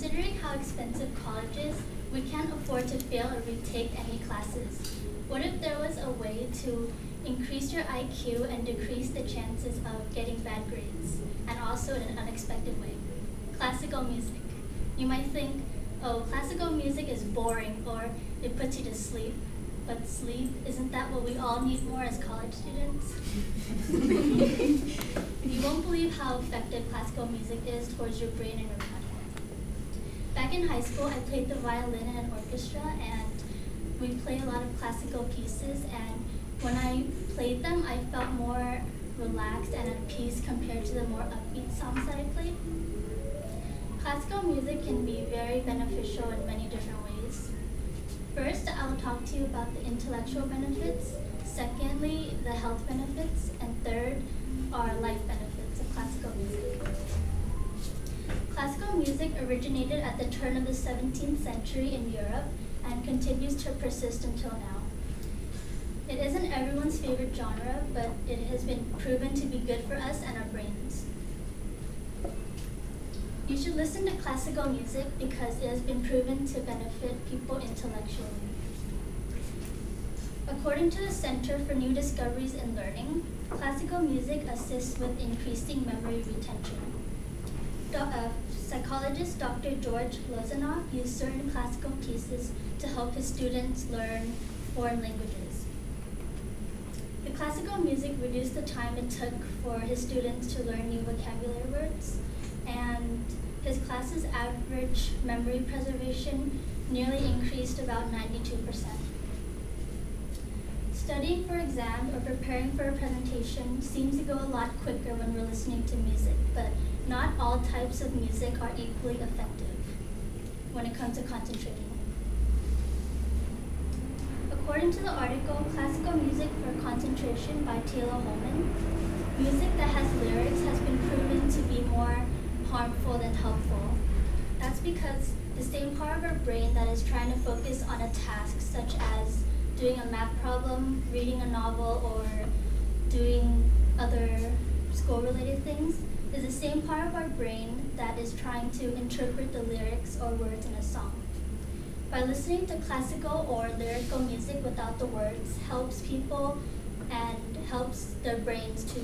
Considering how expensive college is, we can't afford to fail or retake any classes. What if there was a way to increase your IQ and decrease the chances of getting bad grades, and also in an unexpected way? Classical music. You might think, oh, classical music is boring or it puts you to sleep. But sleep, isn't that what we all need more as college students? You won't believe how effective classical music is towards your brain and your body. Back in high school, I played the violin in an orchestra, and we play a lot of classical pieces, and when I played them, I felt more relaxed and at peace compared to the more upbeat songs that I played. Classical music can be very beneficial in many different ways. First, I will talk to you about the intellectual benefits. Secondly, the health benefits. And third are life benefits of classical music. Classical music originated at the turn of the 17th century in Europe and continues to persist until now. It isn't everyone's favorite genre, but it has been proven to be good for us and our brains. You should listen to classical music because it has been proven to benefit people intellectually. According to the Center for New Discoveries in Learning, classical music assists with increasing memory retention. Psychologist Dr. George Lozanoff used certain classical pieces to help his students learn foreign languages. The classical music reduced the time it took for his students to learn new vocabulary words, and his class's average memory preservation nearly increased about 92%. Studying for exams or preparing for a presentation seems to go a lot quicker when we're listening to music, but not all types of music are equally effective when it comes to concentrating. According to the article, Classical Music for Concentration by Taylor Holman, music that has lyrics has been proven to be more harmful than helpful. That's because the same part of our brain that is trying to focus on a task, such as doing a math problem, reading a novel, or doing other school-related things, is the same part of our brain that is trying to interpret the lyrics or words in a song. By listening to classical or lyrical music without the words helps people and helps their brains to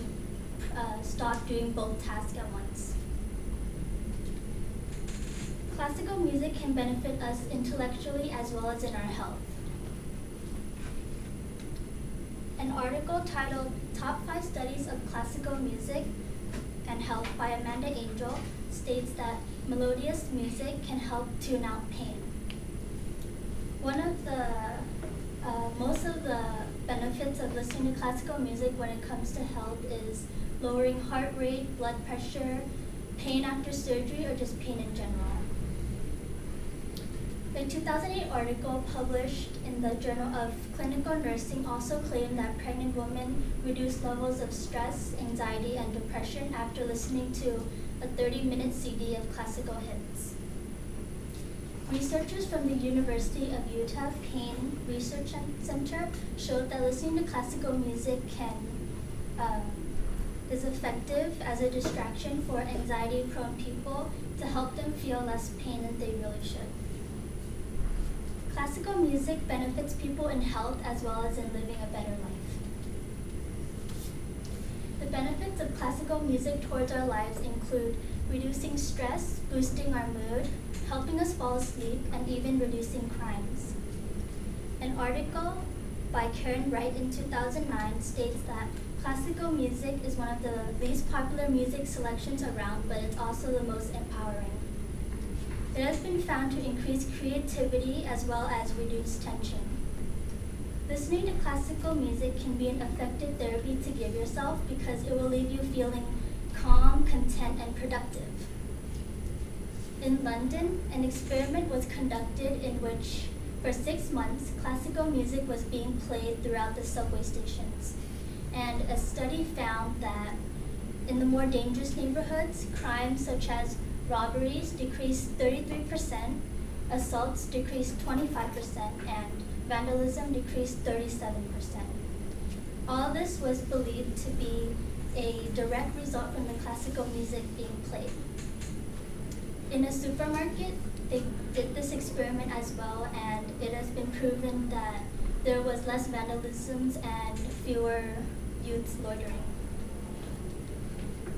stop doing both tasks at once. Classical music can benefit us intellectually as well as in our health. An article titled Top 5 Studies of Classical Music and Health by Amanda Angel states that melodious music can help tune out pain. Most of the benefits of listening to classical music when it comes to health is lowering heart rate, blood pressure, pain after surgery, or just pain in general. A 2008 article published in the Journal of Clinical Nursing also claimed that pregnant women reduce levels of stress, anxiety, and depression after listening to a 30-minute CD of classical hits. Researchers from the University of Utah Pain Research Center showed that listening to classical music is effective as a distraction for anxiety-prone people to help them feel less pain than they really should. Classical music benefits people in health as well as in living a better life. The benefits of classical music towards our lives include reducing stress, boosting our mood, helping us fall asleep, and even reducing crimes. An article by Karen Wright in 2009 states that classical music is one of the least popular music selections around, but it's also the most empowering. It has been found to increase creativity as well as reduce tension. Listening to classical music can be an effective therapy to give yourself because it will leave you feeling calm, content, and productive. In London, an experiment was conducted in which, for 6 months, classical music was being played throughout the subway stations. And a study found that in the more dangerous neighborhoods, crimes such as robberies decreased 33%, assaults decreased 25%, and vandalism decreased 37%. All this was believed to be a direct result from the classical music being played. In a supermarket, they did this experiment as well, and it has been proven that there was less vandalisms and fewer youths loitering.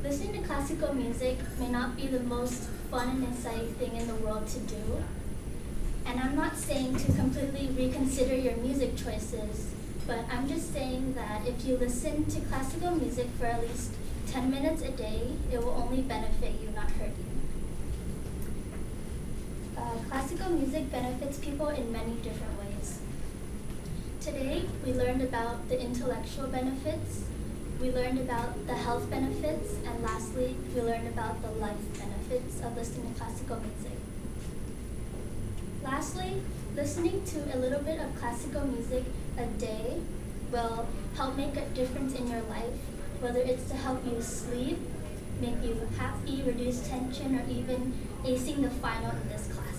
Listening to classical music may not be the most fun and exciting thing in the world to do, and I'm not saying to completely reconsider your music choices, but I'm just saying that if you listen to classical music for at least 10 minutes a day, it will only benefit you, not hurt you. Classical music benefits people in many different ways. Today, we learned about the intellectual benefits, we learned about the health benefits, and lastly, we learned about the life benefits of listening to classical music. Lastly, listening to a little bit of classical music a day will help make a difference in your life, whether it's to help you sleep, make you happy, reduce tension, or even acing the final in this class.